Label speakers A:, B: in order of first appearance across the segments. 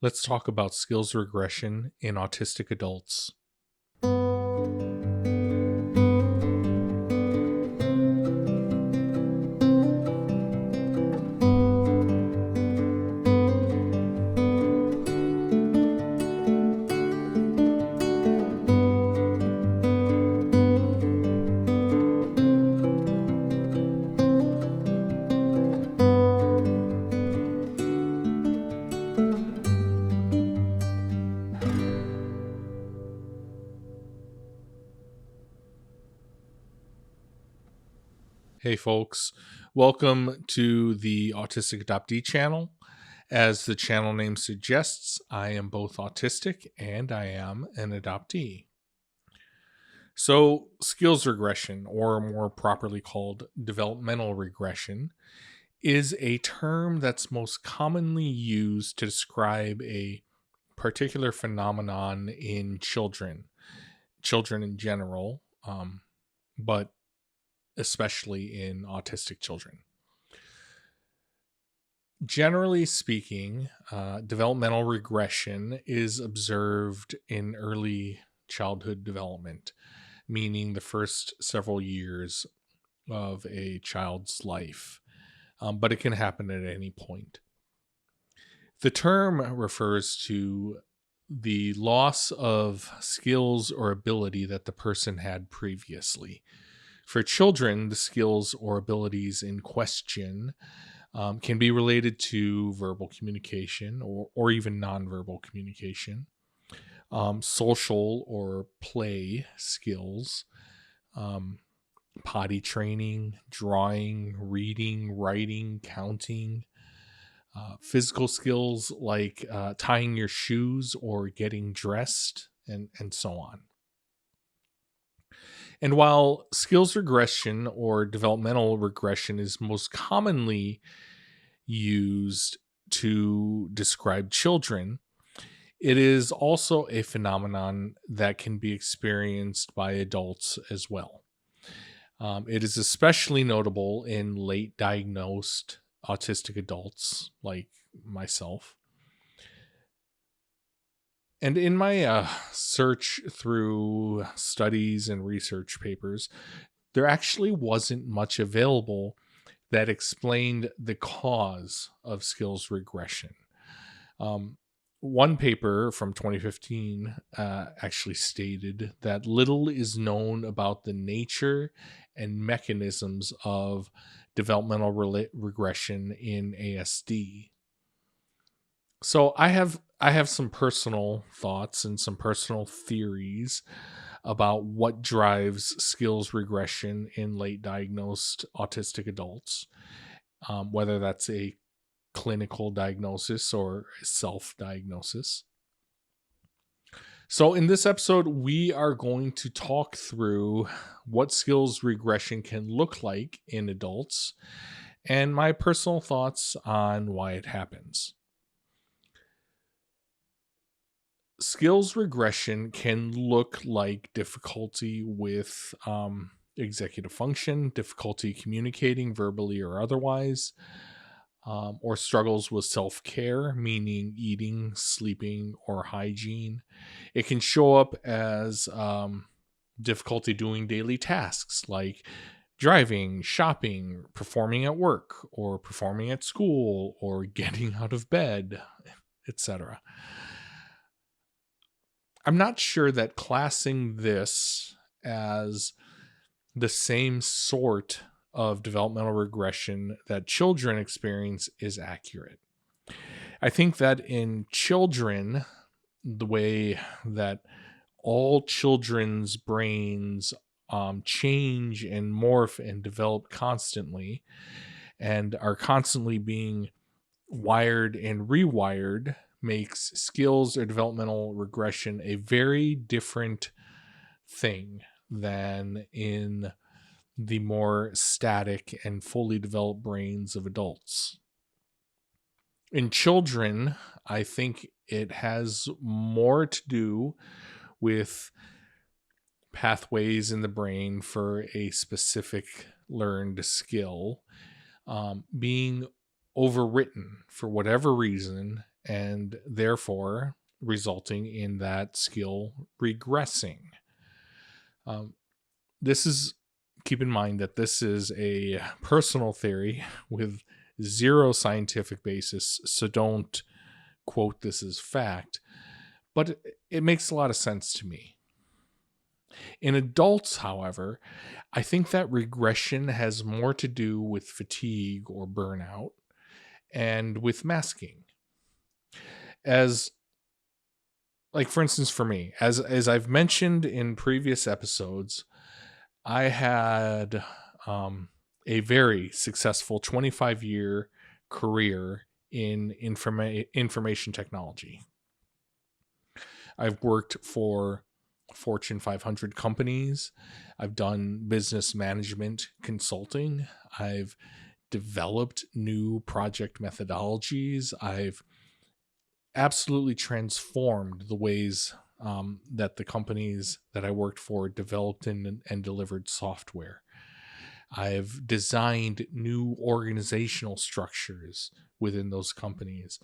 A: Let's talk about skills regression in autistic adults. Hey folks, welcome to the Autistic Adoptee channel. As the channel name suggests, I am both autistic and I am an adoptee. So, skills regression, or more properly called developmental regression, is a term that's most commonly used to describe a particular phenomenon in children in general, but especially in autistic children. Generally speaking, developmental regression is observed in early childhood development, meaning the first several years of a child's life, but it can happen at any point. The term refers to the loss of skills or ability that the person had previously. For children, the skills or abilities in question can be related to verbal communication or even nonverbal communication, social or play skills, potty training, drawing, reading, writing, counting, physical skills like tying your shoes or getting dressed, and so on. And while skills regression or developmental regression is most commonly used to describe children, it is also a phenomenon that can be experienced by adults as well. It is especially notable in late diagnosed autistic adults like myself. And in my search through studies and research papers, there actually wasn't much available that explained the cause of skills regression. One paper from 2015 actually stated that little is known about the nature and mechanisms of developmental regression in ASD. So I have some personal thoughts and some personal theories about what drives skills regression in late diagnosed autistic adults, whether that's a clinical diagnosis or self-diagnosis. So in this episode, we are going to talk through what skills regression can look like in adults and my personal thoughts on why it happens. Skills regression can look like difficulty with executive function, difficulty communicating verbally or otherwise, or struggles with self-care, meaning eating, sleeping, or hygiene. It can show up as difficulty doing daily tasks like driving, shopping, performing at work, or performing at school, or getting out of bed, etc. I'm not sure that classing this as the same sort of developmental regression that children experience is accurate. I think that in children, the way that all children's brains change and morph and develop constantly and are constantly being wired and rewired makes skills or developmental regression a very different thing than in the more static and fully developed brains of adults. In children, I think it has more to do with pathways in the brain for a specific learned skill being overwritten for whatever reason and therefore resulting in that skill regressing. This is, keep in mind that this is a personal theory with zero scientific basis, so don't quote this as fact, but it makes a lot of sense to me. In adults, however, I think that regression has more to do with fatigue or burnout and with masking. As, like, for instance, for me, as I've mentioned in previous episodes, I had a very successful 25-year career in information technology. I've worked for Fortune 500 companies. I've done business management consulting. I've developed new project methodologies. I've absolutely transformed the ways that the companies that I worked for developed and delivered software. I've designed new organizational structures within those companies.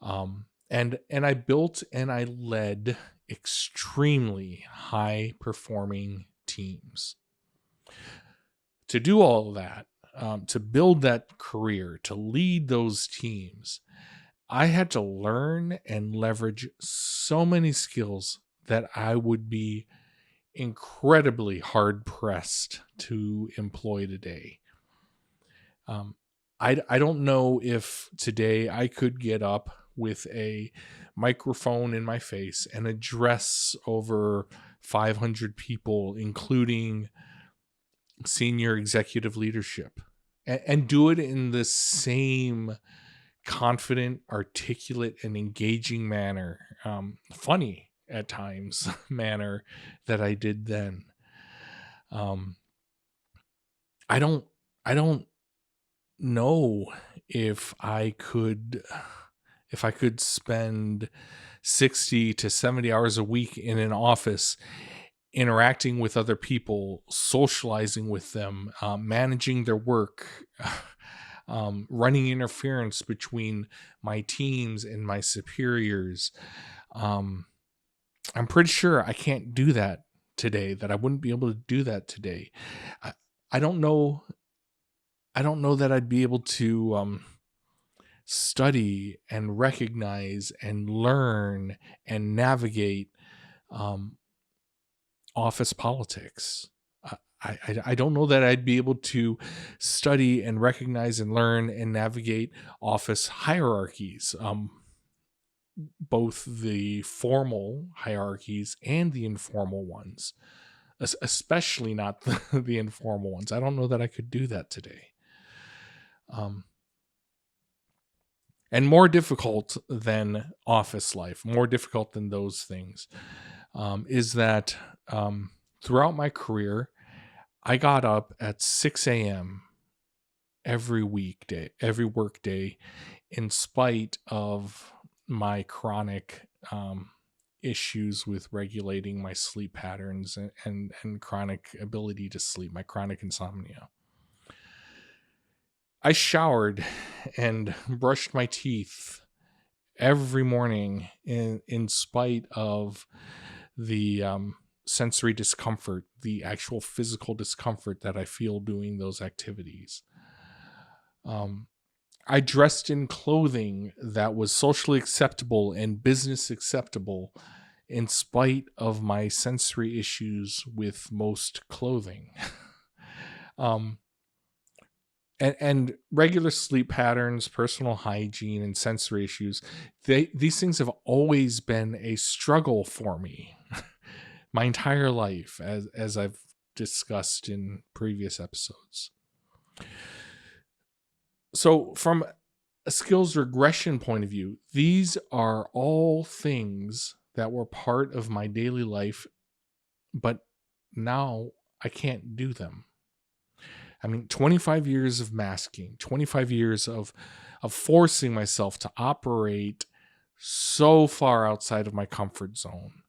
A: And I built and I led extremely high performing teams. To do all of that, to build that career, to lead those teams, I had to learn and leverage so many skills that I would be incredibly hard pressed to employ today. I don't know if today I could get up with a microphone in my face and address over 500 people, including senior executive leadership, and do it in the same confident, articulate, and engaging manner, funny at times manner that I did then. I don't know if I could spend 60 to 70 hours a week in an office interacting with other people, socializing with them, managing their work, running interference between my teams and my superiors. I'm pretty sure I can't do that today, that I wouldn't be able to do that today. I don't know that I'd be able to study and recognize and learn and navigate office politics. I don't know that I'd be able to study and recognize and learn and navigate office hierarchies, both the formal hierarchies and the informal ones, especially not the informal ones. I don't know that I could do that today. And more difficult than office life, more difficult than those things, is that throughout my career, I got up at 6 a.m. every work day, in spite of my chronic issues with regulating my sleep patterns and chronic ability to sleep, my chronic insomnia. I showered and brushed my teeth every morning in spite of the sensory discomfort, the actual physical discomfort that I feel doing those activities. I dressed in clothing that was socially acceptable and business acceptable in spite of my sensory issues with most clothing. And regular sleep patterns, personal hygiene, and sensory issues, these things have always been a struggle for me my entire life, as I've discussed in previous episodes. So from a skills regression point of view, these are all things that were part of my daily life, but now I can't do them. I mean, 25 years of masking, 25 years of forcing myself to operate so far outside of my comfort zone.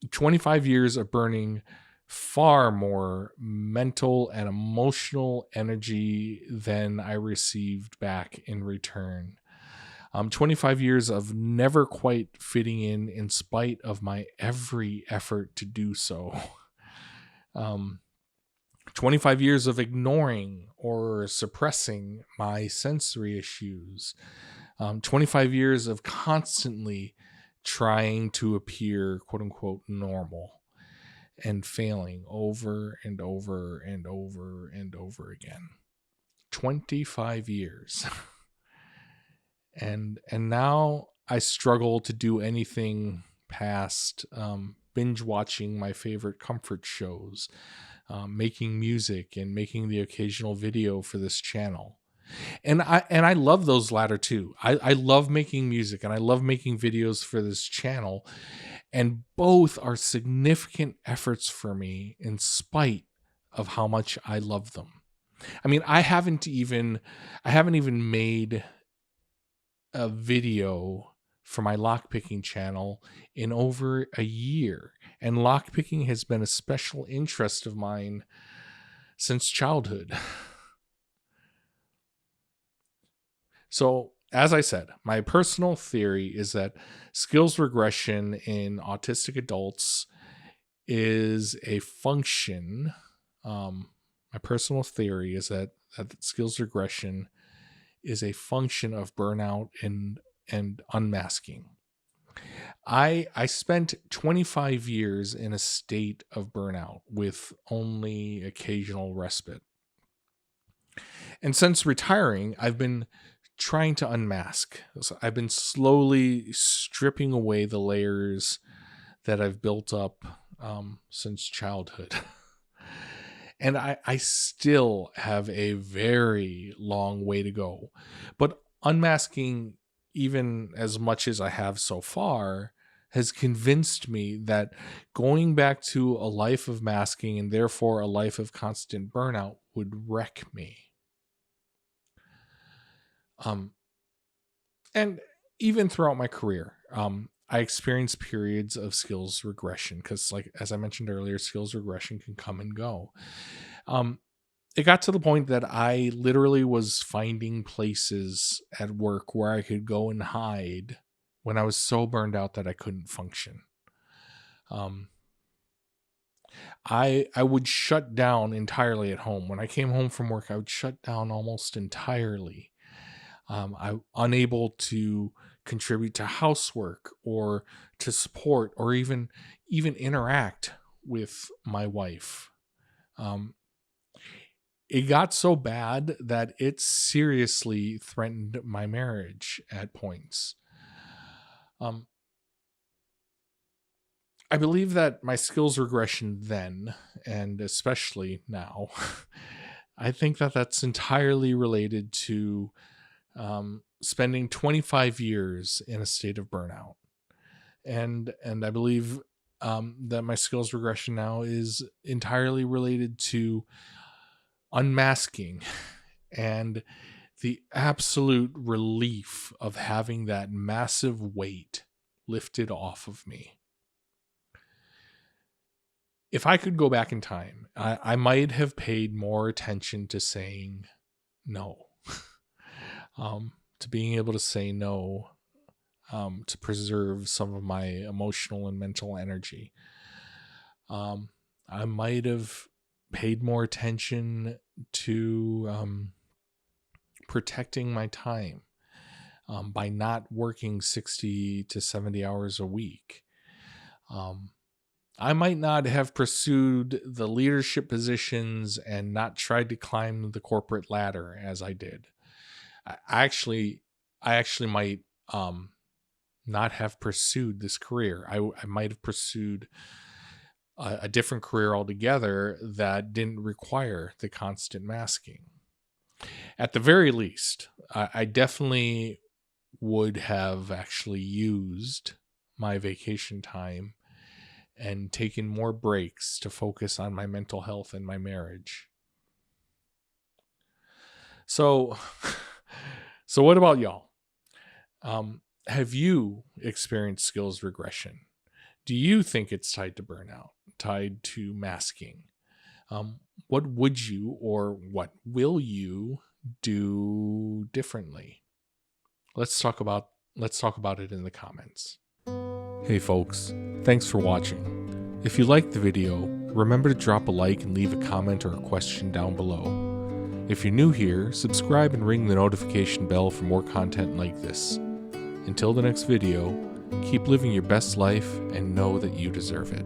A: 25 years of burning far more mental and emotional energy than I received back in return. 25 years of never quite fitting in spite of my every effort to do so. 25 years of ignoring or suppressing my sensory issues. 25 years of constantly trying to appear, quote unquote, normal and failing over and over and over and over again. 25 years. And now I struggle to do anything past binge watching my favorite comfort shows, making music and making the occasional video for this channel. And I love those latter two. I love making music and I love making videos for this channel. And both are significant efforts for me in spite of how much I love them. I mean, I haven't even made a video for my lockpicking channel in over a year. And lockpicking has been a special interest of mine since childhood. So, as I said, my personal theory is that skills regression in autistic adults is a function. My personal theory is that skills regression is a function of burnout and unmasking. I spent 25 years in a state of burnout with only occasional respite. And since retiring, I've been trying to unmask. So I've been slowly stripping away the layers that I've built up since childhood. And I still have a very long way to go. But unmasking, even as much as I have so far, has convinced me that going back to a life of masking and therefore a life of constant burnout would wreck me. And even throughout my career, I experienced periods of skills regression because, like, as I mentioned earlier, skills regression can come and go. It got to the point that I literally was finding places at work where I could go and hide when I was so burned out that I couldn't function. I would shut down entirely at home. When I came home from work, I would shut down almost entirely. I'm unable to contribute to housework or to support or even interact with my wife. It got so bad that it seriously threatened my marriage at points. I believe that my skills regression then, and especially now, I think that that's entirely related to spending 25 years in a state of burnout. And I believe that my skills regression now is entirely related to unmasking and the absolute relief of having that massive weight lifted off of me. If I could go back in time, I might have paid more attention to saying no. To being able to say no, to preserve some of my emotional and mental energy. I might have paid more attention to protecting my time by not working 60 to 70 hours a week. I might not have pursued the leadership positions and not tried to climb the corporate ladder as I did. I actually might not have pursued this career. I might have pursued a different career altogether that didn't require the constant masking. At the very least, I definitely would have actually used my vacation time and taken more breaks to focus on my mental health and my marriage. So what about y'all? Have you experienced skills regression? Do you think it's tied to burnout, tied to masking? What would you or what will you do differently? Let's talk about it in the comments. Hey folks, thanks for watching. If you liked the video, remember to drop a like and leave a comment or a question down below. If you're new here, subscribe and ring the notification bell for more content like this. Until the next video, keep living your best life and know that you deserve it.